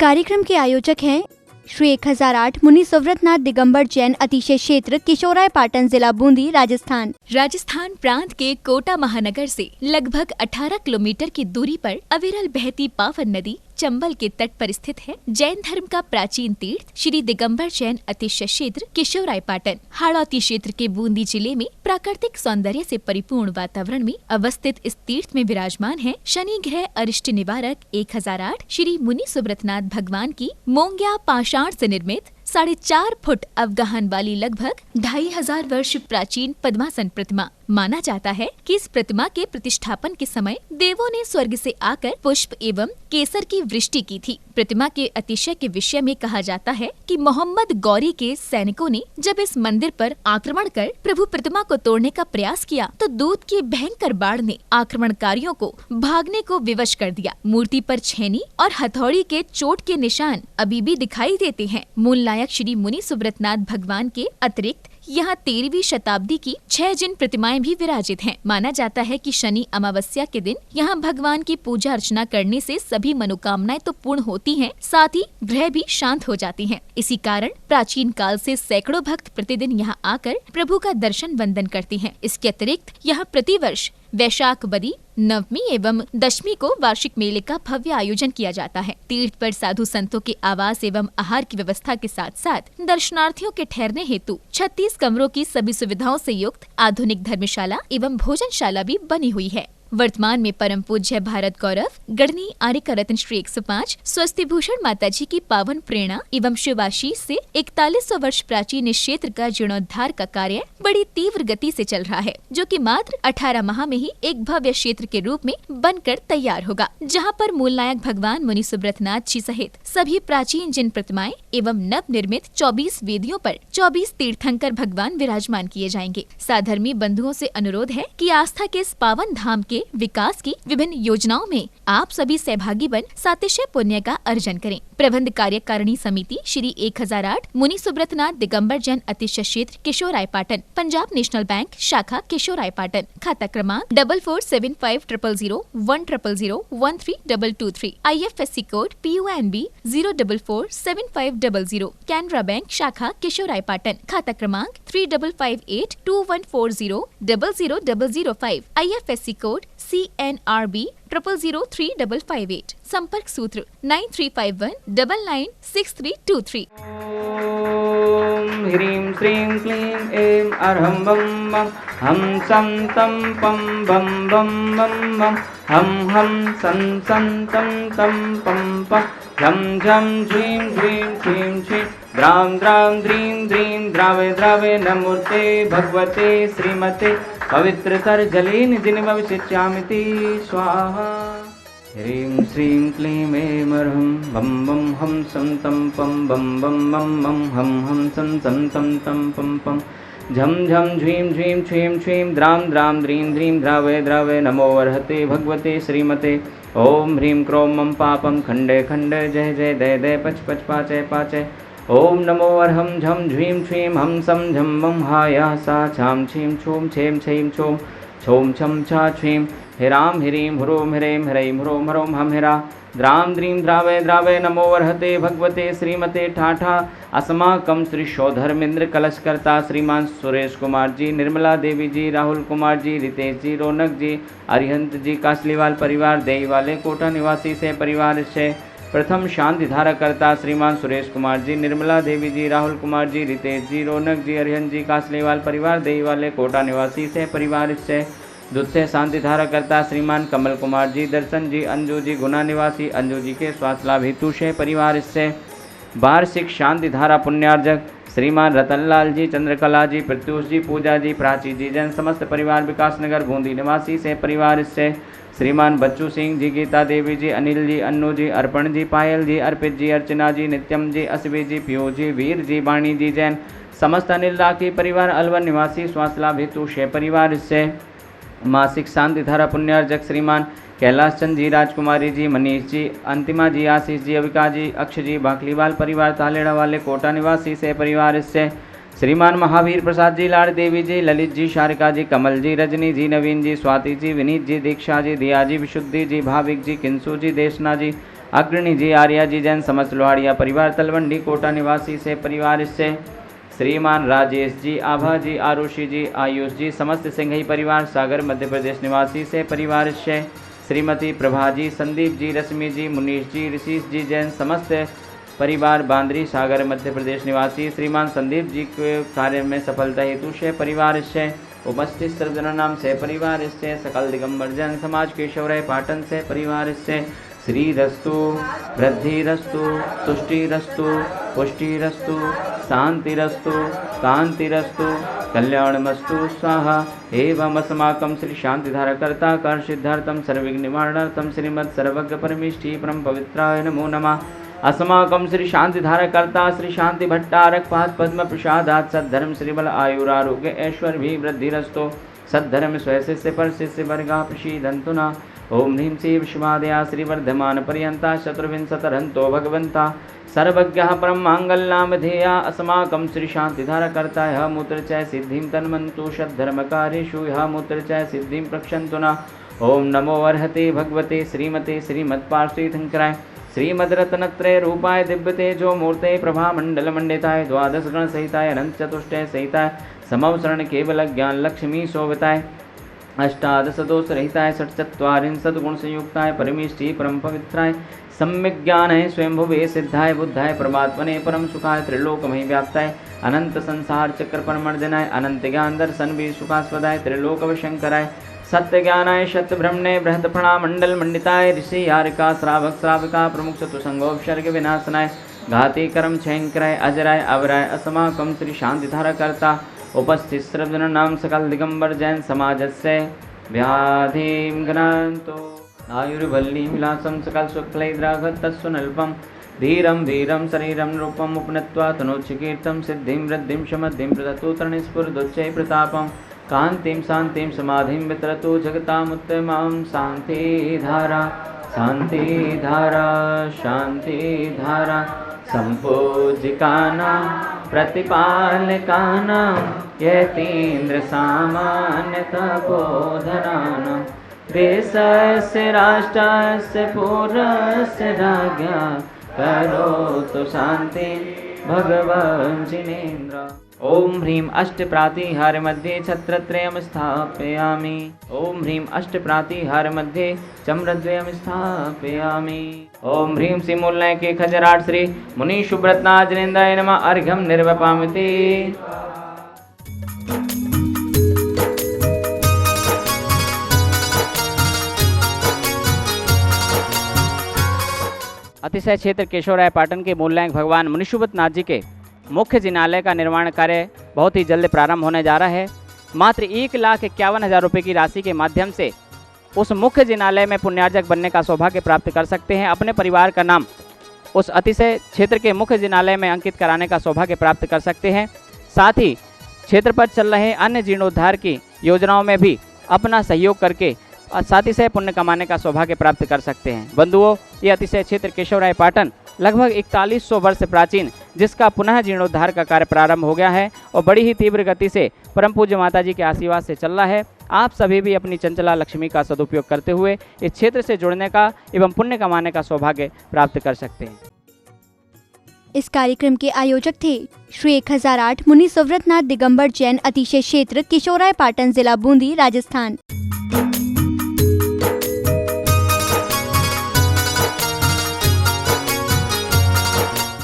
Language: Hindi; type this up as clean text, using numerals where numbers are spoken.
कार्यक्रम के आयोजक हैं श्री 1008 मुनि सुव्रतनाथ दिगंबर जैन अतिशय क्षेत्र किशोराय पाटन जिला बूंदी राजस्थान। राजस्थान प्रांत के कोटा महानगर से लगभग 18 किलोमीटर की दूरी पर अविरल बहती पावन नदी चंबल के तट पर स्थित है। जैन धर्म का प्राचीन तीर्थ श्री दिगंबर जैन अतिशय क्षेत्र किशोराय पाटन हाड़ौती क्षेत्र के बूंदी जिले में प्राकृतिक सौंदर्य से परिपूर्ण वातावरण में अवस्थित इस तीर्थ में विराजमान है शनि ग्रह अरिष्ट निवारक 1008 श्री मुनि सुव्रतनाथ भगवान की मोंग्या पाषाण से निर्मित 4.5 फुट अवगाहन वाली लगभग 2500 वर्ष प्राचीन पद्मासन प्रतिमा। माना जाता है कि इस प्रतिमा के प्रतिष्ठापन के समय देवों ने स्वर्ग से आकर पुष्प एवं केसर की वृष्टि की थी। प्रतिमा के अतिशय के विषय में कहा जाता है कि मोहम्मद गौरी के सैनिकों ने जब इस मंदिर पर आक्रमण कर प्रभु प्रतिमा को तोड़ने का प्रयास किया तो दूत की भयंकर बाढ़ ने आक्रमणकारियों को भागने को विवश कर दिया। मूर्ति पर छेनी और हथौड़ी के चोट के निशान अभी भी दिखाई देते हैं। मूल नायक श्री मुनि सुव्रतनाथ भगवान के अतिरिक्त यहाँ 13वीं शताब्दी की 6 जिन प्रतिमाएं भी विराजित हैं। माना जाता है कि शनि अमावस्या के दिन यहाँ भगवान की पूजा अर्चना करने से सभी मनोकामनाएं तो पूर्ण होती हैं, साथ ही ग्रह भी शांत हो जाती हैं। इसी कारण प्राचीन काल से सैकड़ों भक्त प्रतिदिन यहाँ आकर प्रभु का दर्शन वंदन करते हैं। इसके अतिरिक्त यहाँ प्रतिवर्ष वैशाख बदी नवमी एवं दशमी को वार्षिक मेले का भव्य आयोजन किया जाता है। तीर्थ पर साधु संतों के आवास एवं आहार की व्यवस्था के साथ साथ दर्शनार्थियों के ठहरने हेतु 36 कमरों की सभी सुविधाओं से युक्त आधुनिक धर्मशाला एवं भोजनशाला भी बनी हुई है। वर्तमान में परम पूज्य भारत गौरव गढ़नी आर्यका रत्न श्री 105 स्वस्ति भूषण माता जी की पावन प्रेरणा एवं शिवाशीष से 4100 वर्ष प्राचीन इस क्षेत्र का जीर्णोद्धार का कार्य बड़ी तीव्र गति से चल रहा है, जो कि मात्र 18 माह में ही एक भव्य क्षेत्र के रूप में बनकर तैयार होगा, जहां पर मूल नायक भगवान मुनि सुव्रतनाथ जी सहित सभी प्राचीन जिन प्रतिमाएं एवं नव निर्मित 24 वेदियों पर 24 तीर्थंकर भगवान विराजमान किए जाएंगे। साधर्मी बंधुओं से अनुरोध है कि आस्था के इस पावन धाम के विकास की विभिन्न योजनाओं में आप सभी सहभागी बन सातिशय पुण्य का अर्जन करें। प्रबंध कार्यकारिणी समिति श्री 1008 मुनि सुव्रतनाथ दिगंबर जैन अतिशय क्षेत्र किशोराय पाटन, पंजाब नेशनल बैंक शाखा किशोराय पाटन, खाता क्रमांक 4475001000132223, IFSC code PUNB 0447500, Canara bank शाखा किशोराय पाटन, खाता क्रमांक 355821400005, IFSC कोड CNRB 000358, संपर्क सूत्र 9351996323। ओम ह्रीं श्रीं क्लीं ऐं अरहं बम बम हम सं तं पं बम बम बम बम हम सं तं तं पं पं झं झं झीं झीं झीं झीं द्रां द्रां द्रीं द्रीं द्रावे द्रावे नमोते भगवते श्रीमते पवित्रतर जलेन जिन्वविशिष्यामिति स्वाहा। ह्रीं श्रीं क्लीं ऐं अरहं बम बम हम सं तं पं बम बम बम बम हम सं तं तं पं पं झं झं झीं झीं छीं छीं द्रां द्रां द्रीं द्रीं द्रावे द्रावे नमो वर्हते भगवते श्रीमते ओम ह्रीं क्रों मम पापं खंडे खंडे जय जय दय दय पच पच पाचय पाचय ओम नमो अर्हं झं झीं छीं हम सं झं मम हाया सा छां छीं छूं छें छीं छूं छौं छं छा छीं हिरां ह्रीं ह्रों ह्रैं ह्रैं ह्रों ह्रों हम हिरा द्रां द्रीं द्रावे द्रावे नमो वर्हते भगवते श्रीमते ठाठा अस्माकं श्री शोधर्मेंद्र कलशकर्ता श्रीमान सुरेश कुमार जी, निर्मला देवी जी, राहुल कुमार जी, रितेश जी, रौनक जी, अरिहंत जी, कासलीवाल परिवार देई वाले कोटा निवासी से परिवार से प्रथम शांति धारा करता श्रीमान सुरेश कुमार जी, निर्मला देवी जी, राहुल कुमार जी, रितेश जी, रौनक जी, अरिहंत जी, कासलीवाल परिवार देई वाले कोटा निवासी से परिवार से दूसरे शांति धारा करता श्रीमान कमल कुमार जी, दर्शन जी, अंजू जी, गुना निवासी अंजू जी के स्वास्थ्य लाभ हेतु से परिवार से वार्षिक शांति धारा पुण्यार्जक श्रीमान रतनलाल जी, चंद्रकला जी, प्रत्युष जी, पूजा जी, प्राची जी, जैन समस्त परिवार विकास नगर बूंदी निवासी से परिवार से श्रीमान बच्चू सिंह जी, गीता देवी जी, अनिल जी, अन्नू जी, अर्पण जी, पायल जी, अर्पित जी, अर्चना जी, नित्यम जी, असवी जी, पियो जी, वीर जी, वाणी जी, जैन समस्त अनिल राखी परिवार अलवर निवासी स्वास्थ्य लाभ हेतु से परिवार से मासिक शांति धारा पुण्यार्जक श्रीमान कैलाश चंद जी, राजकुमारी जी, मनीष जी, अंतिमा जी, आशीष जी, अविका जी, अक्ष जी, बाकलीवाल परिवार तालेड़ा वाले कोटा निवासी से परिवार से श्रीमान महावीर प्रसाद जी, लाड़ देवी जी, ललित जी, शारिका जी, कमल जी, रजनी जी, नवीन जी, स्वाति जी, विनीत जी, दीक्षा जी, दिया जी, विशुद्धि जी, भाविक जी, किंसु जी, देशना जी, अग्रणी जी, आर्या जी, जैन समस्त लोहाड़िया परिवार, तलवंडी कोटा निवासी से परिवार से श्रीमान राजेश जी, आभा जी, आरुषि जी, आयुष जी, समस्त सिंघई परिवार, सागर मध्य प्रदेश निवासी से परिवार से श्रीमती प्रभा जी, संदीप जी, रश्मि जी, मुनीष जी, ऋषिश जी, जैन समस्त परिवार, बांद्री सागर मध्य प्रदेश निवासी श्रीमान संदीप जी के कार्य में सफलता हेतु से परिवार से उपस्थित सर्वजनों नाम से परिवार से सकल दिगंबर जैन समाज केशवराय पाटन से परिवार से श्रीरस्तु, वृद्धिरस्तु, तुष्टिरस्तु, पुष्टिरस्तु, शांतिरस्तु, कांतिरस्तु, कल्याणमस्तु स्वाहा। एवं अस्माकं श्री शांतिधारकर्ता कर सिद्धार्थम सर्वविघ्न निवारणार्थम श्रीमद् सर्वज्ञ परमेष्ठी परम पवित्राय नमो नमः। अस्माकं श्री शांतिधारकर्ता श्री शांति भट्टारक पाद पद्म प्रसादात् सद्धर्म श्रीबल आयुरारोग्य ऐश्वर्य वृद्धिरस्तु। सद्धर्म स्वशिष्य पर शिष्य वर्गा प्रसीदन्तु न। ओम ह्रीं श्री विश्वादया श्रीवर्धमान पर्यंता चतुर्विंशतरन्तो भगवन्ता सर्वज्ञः परं माङ्गल्यनामधेया। अस्माकं श्री शांतिधारकर्ता यः मूत्र च सिद्धिं तन्वन्तु षद्धर्मकार्येषु यः मूत्र च सिद्धिं प्रक्षन्तु न। ओम नमो अर्हते भगवते श्रीमते श्रीमत्पार्श्वतीर्थंकराय श्रीमद्रत्नत्रय रूपाय दिव्य तेजो मूर्ते प्रभा मंडल मंडिताय द्वादश गण सहिताय अनंत चतुष्टय सहिताय समवसरण केवल ज्ञान लक्ष्मी शोभिताय अष्टादश दोष रहिताय षट्चत्वारिंशत् गुण संयुक्ताय परमेष्ठी परम पवित्राय सम्यक ज्ञान है स्वयंभुवे सिद्धाय बुद्धाय परमात्मने परम सुखाय त्रिलोकमहि व्याप्ताय अनंत संसार चक्र परमर्जनाय अनंत ज्ञान दर्शन भी सुखास्पदाय त्रिलोकवशंकराय सत्य ज्ञानाय शत ब्रह्मणे बृहत प्रणामंडल मंडिताय ऋषि यारिका श्रावक श्राविका प्रमुख चतुसंगोपसर्ग विनाशनाय घाती कर्म क्षयंकराय अजराय अवराय अस्माकं श्री शांतिधारकर्ता उपस्थित सर्वजन नाम सकल दिगंबर जैन समाजस्य व्याधिं गणान्तो आयुर्वल्ली विलासं सकल शुक्लैद्राघत तत्सुनल्पं धीरं वीरं शरीरं रूपम् उपनत्वा तनोच्चकीर्तं सिद्धिं वृद्धिं समद्धिं प्रदत्तु तरणस्फुरदुच्चै प्रतापं कान्तिं शान्तिं समाधिं वितरतु जगतामुत्तमां शान्तिधारा शान्तिधारा शान्तिधारा सम्पूजिकानां प्रतिपालकानां यतीन्द्र सामान्यतपोधनानां देशस्य राष्ट्रस्य पूर्वस्य राज्ञा करोतु शान्ति भगवान् जिनेन्द्र। ओम ह्रीं अष्टप्रातिहार मध्ये छत्रत्रयं स्थापयामि। ओम ह्रीं अष्टप्रातिहार मध्ये चम्रद्वयं स्थापयामि। ओम ह्रीं सिमूलय के खजराट श्री मुनि सुब्रतनाथ जिनेन्द्राय नमः अर्घ्यं निर्वपामिति। अतिशय क्षेत्र केशवराय पाटन के मूलनायक भगवान मुनिशुब्रतनाथ जी के मुख्य जिनालय का निर्माण कार्य बहुत ही जल्द प्रारंभ होने जा रहा है। मात्र 1,51,000 रुपये की राशि के माध्यम से उस मुख्य जिनालय में पुण्यार्जक बनने का सौभाग्य प्राप्त कर सकते हैं। अपने परिवार का नाम उस अतिशय क्षेत्र के मुख्य जिनालय में अंकित कराने का सौभाग्य प्राप्त कर सकते हैं। साथ ही क्षेत्र पर चल रहे अन्य जीर्णोद्धार की योजनाओं में भी अपना सहयोग करके सातिशय पुण्य कमाने का सौभाग्य प्राप्त कर सकते हैं। बंधुओं, ये अतिशय क्षेत्र केशवराय पाटन लगभग 4100 वर्ष प्राचीन, जिसका पुनः जीर्णोद्धार का कार्य प्रारंभ हो गया है और बड़ी ही तीव्र गति से परम पूज्य माता जी के आशीर्वाद से चल रहा है। आप सभी भी अपनी चंचला लक्ष्मी का सदुपयोग करते हुए इस क्षेत्र से जुड़ने का एवं पुण्य कमाने का सौभाग्य प्राप्त कर सकते हैं। इस कार्यक्रम के आयोजक थे श्री 1008 मुनि सुव्रतनाथ दिगंबर जैन अतिशय क्षेत्र किशोराय पाटन, जिला बूंदी, राजस्थान।